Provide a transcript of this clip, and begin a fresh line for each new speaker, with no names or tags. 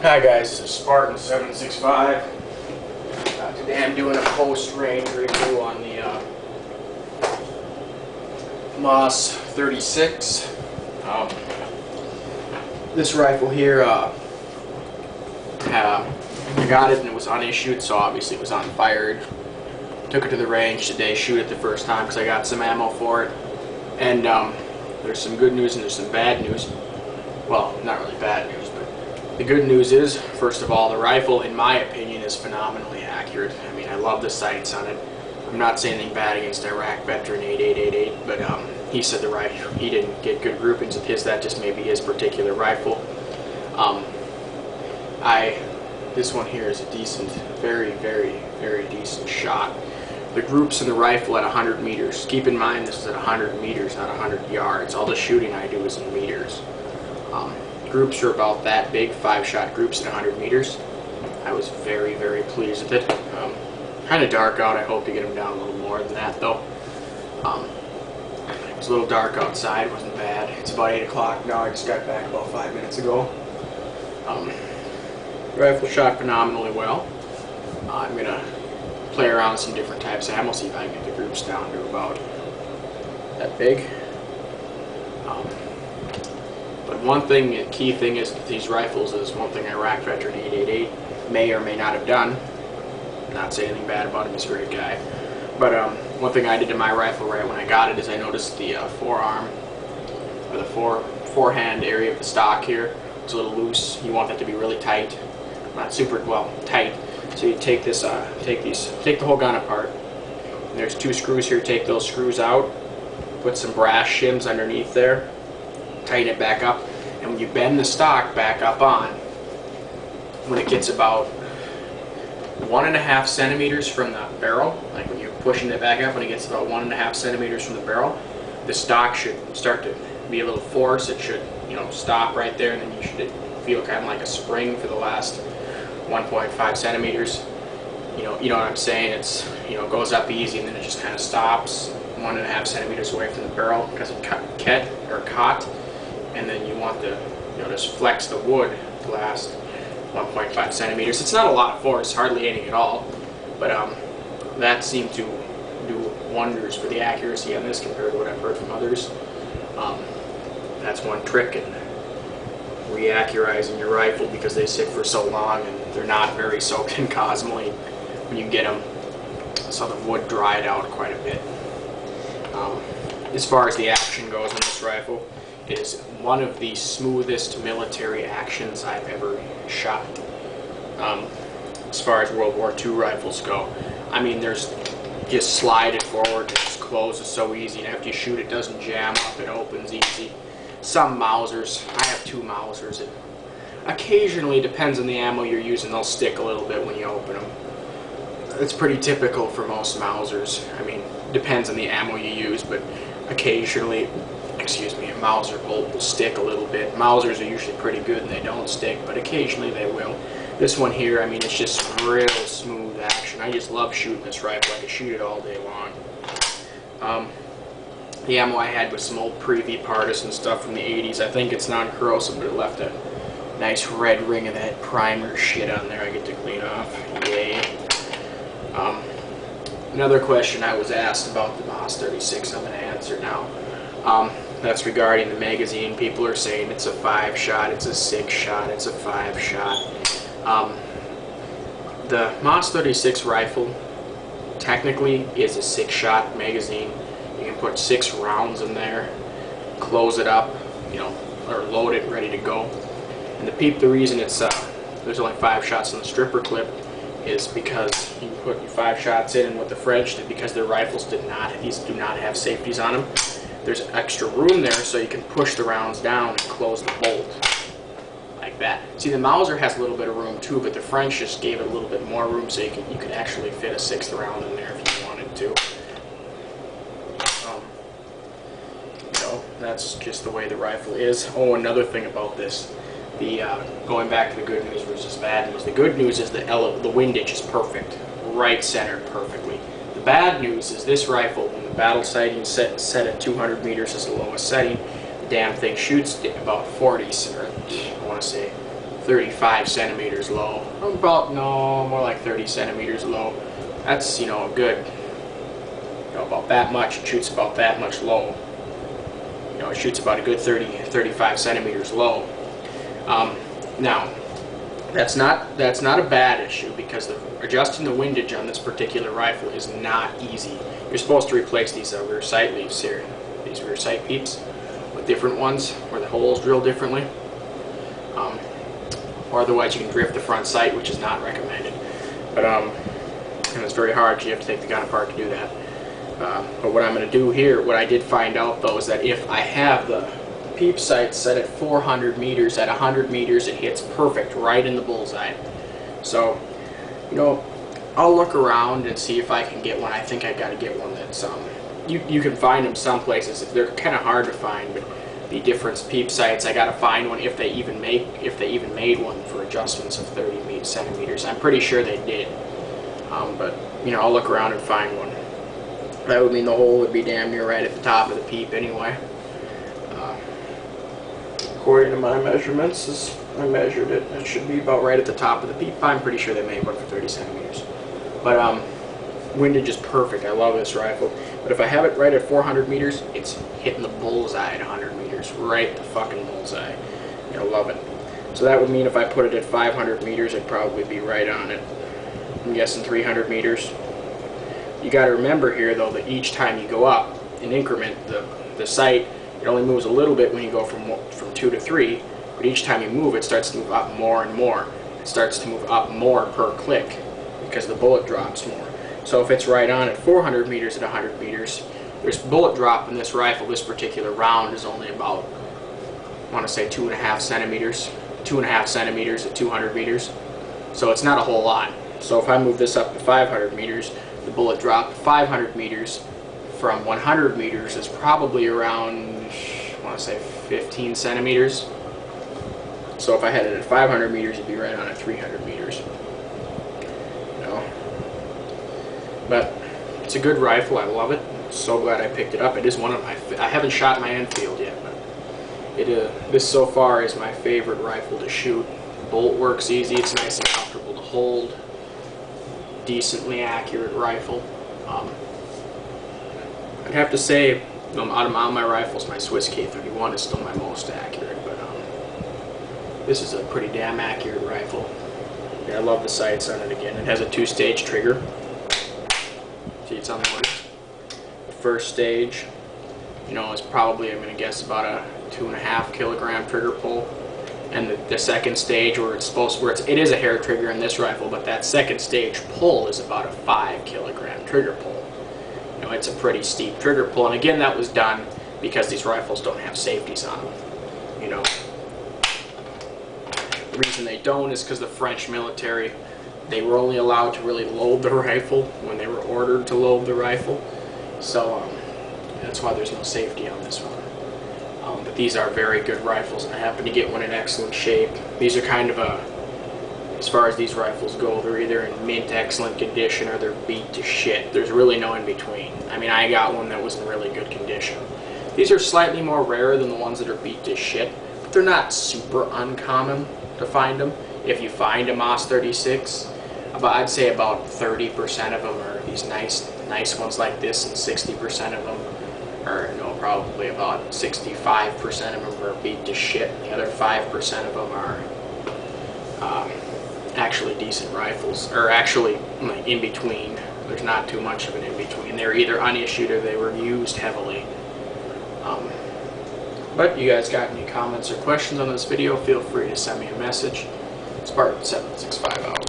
Hi guys, this is Spartan 765. Today I'm doing a post-range review on the MAS 36. This rifle here, I got it and it was unissued, so obviously it was unfired. Took it to the range today, shoot it the first time because I got some ammo for it. And there's some good news and there's some bad news. Well, not really bad news, but the good news is, first of all, the rifle, in my opinion, is phenomenally accurate. I mean, I love the sights on it. I'm not saying anything bad against Iraq veteran 8888, but he said the rifle, he didn't get good groupings with his. That just may be his particular rifle. This one here is a decent, very, very, very decent shot. The groups in the rifle at 100 meters. Keep in mind this is at 100 meters, not 100 yards. All the shooting I do is in meters. Groups are about that big, 5-shot groups at 100 meters. I was very, very pleased with it. Kind of dark out. I hope to get them down a little more than that, though. It was a little dark outside. It wasn't bad. It's about 8 o'clock now. I just got back about 5 minutes ago. The rifle shot phenomenally well. I'm going to play around with some different types of ammo, see if I can get the groups down to about that big. But one thing, a key thing is that these rifles is one thing Iraq veteran 888 may or may not have done. Not saying anything bad about him, he's a great guy. But one thing I did to my rifle right when I got it is I noticed the forearm, or the forehand area of the stock here was a little loose. You want that to be really tight, not super well tight. So you take this, take the whole gun apart. And there's 2 screws here. Take those screws out. Put some brass shims underneath there. Tighten it back up, and when you bend the stock back up on, when it gets about 1.5 centimeters from the barrel, like when you're pushing it back up, when it gets about 1.5 centimeters from the barrel, the stock should start to be a little force. It should, stop right there, and then you should feel kind of like a spring for the last 1.5 centimeters. You know what I'm saying? It's, it goes up easy, and then it just kind of stops 1.5 centimeters away from the barrel because it caught. And then you want to, just flex the wood the last 1.5 centimeters. It's not a lot of force, hardly any at all, but that seemed to do wonders for the accuracy on this compared to what I've heard from others. That's one trick in reaccurizing your rifle because they sit for so long and they're not very soaked in Cosmoline when you get them. So the wood dried out quite a bit. As far as the action goes on this rifle, it is one of the smoothest military actions I've ever shot. As far as World War II rifles go, I mean, just slide it forward, it just closes so easy, and after you shoot it doesn't jam up, it opens easy. Some Mausers, I have 2 Mausers, it occasionally, depends on the ammo you're using, they'll stick a little bit when you open them. It's pretty typical for most Mausers. I mean, depends on the ammo you use, but occasionally, a Mauser bolt will stick a little bit. Mausers are usually pretty good and they don't stick, but occasionally they will. This one here, I mean, it's just real smooth action. I just love shooting this rifle. I could shoot it all day long. The ammo I had was some old Prevy Partisan stuff from the 80s. I think it's non-corrosive, but it left a nice red ring of that primer shit on there I get to clean off. Yay. Another question I was asked about the MAS 36 I'm going to answer now. That's regarding the magazine. People are saying it's a 5-shot, it's a 6-shot, it's a 5-shot. The MAS 36 rifle technically is a 6-shot magazine. You can put 6 rounds in there, close it up, or load it ready to go. And the reason it's there's only 5 shots in the stripper clip is because you can put your 5 shots in, and what the French did, because their rifles do not have safeties on them, there's extra room there so you can push the rounds down and close the bolt like that. See, the Mauser has a little bit of room too, but the French just gave it a little bit more room so you could actually fit a 6th round in there if you wanted to. That's just the way the rifle is. Oh, another thing about this, going back to the good news versus bad news. The good news is the windage is perfect, right centered perfectly. The bad news is this rifle, when the battle sighting set at 200 meters is the lowest setting, the damn thing shoots about 40, or I want to say 35 centimeters low. About, no, more like 30 centimeters low. That's, you know, good. You know, about that much. It shoots about that much low. You know, it shoots about a good 35 centimeters low. Now, that's not a bad issue, because adjusting the windage on this particular rifle is not easy. You're supposed to replace these rear sight leaves here, these rear sight peeps, with different ones where the holes drill differently. Or otherwise you can drift the front sight, which is not recommended. But and it's very hard, you have to take the gun apart to do that. But what I'm going to do here, what I did find out though, is that if I have the peep sight set at 400 meters, at 100 meters it hits perfect right in the bullseye. So, you know, I'll look around and see if I can get one. I think I got to get one that's you can find them some places. They're kind of hard to find, but the different peep sights, I got to find one if they even made one for adjustments of 30 centimeters. I'm pretty sure they did, but you know, I'll look around and find one. That would mean the hole would be damn near right at the top of the peep anyway. According to my measurements, I measured it, it should be about right at the top of the peep. I'm pretty sure they made one for 30 centimeters. But windage is perfect. I love this rifle. But if I have it right at 400 meters, it's hitting the bullseye at 100 meters. Right the fucking bullseye. I love it. So that would mean if I put it at 500 meters, it'd probably be right on it. I'm guessing 300 meters. You got to remember here, though, that each time you go up in increment, the sight, it only moves a little bit when you go from 2 to 3, but each time you move, it starts to move up more and more. It starts to move up more per click because the bullet drops more. So if it's right on at 400 meters at 100 meters, there's bullet drop in this rifle. This particular round is only about, I want to say 2.5 centimeters. 2.5 centimeters at 200 meters. So it's not a whole lot. So if I move this up to 500 meters, the bullet drop 500 meters from 100 meters is probably around, I want to say 15 centimeters. So if I had it at 500 meters, it'd be right on at 300 meters. You know? But it's a good rifle. I love it. I'm so glad I picked it up. It is one of my, I haven't shot my Enfield yet, but this so far is my favorite rifle to shoot. Bolt works easy. It's nice and comfortable to hold. Decently accurate rifle. I'd have to say, out of all my rifles, my Swiss K31 is still my most accurate, but this is a pretty damn accurate rifle. Yeah, I love the sights on it again. It has a 2-stage trigger. See, it's on the first stage. You know, it's probably, I'm going to guess, about a 2.5 kilogram trigger pull. And the second stage, where it is a hair trigger in this rifle, but that second stage pull is about a 5 kilogram trigger pull. You know, it's a pretty steep trigger pull, and again, that was done because these rifles don't have safeties on them. You know, the reason they don't is because the French military, they were only allowed to really load the rifle when they were ordered to load the rifle. So that's why there's no safety on this one. But these are very good rifles, and I happen to get one in excellent shape. These are kind of as far as these rifles go, they're either in mint excellent condition or they're beat to shit. There's really no in between. I mean, I got one that was in really good condition. These are slightly more rare than the ones that are beat to shit, but they're not super uncommon to find them. If you find a MAS 36, I'd say about 30% of them are these nice ones like this, and 60% of them, or no, probably about 65% of them are beat to shit. The other 5% of them are actually decent rifles, or actually like in between. There's not too much of an in between. They're either unissued or they were used heavily. But you guys got any comments or questions on this video, feel free to send me a message. Spartan765 out.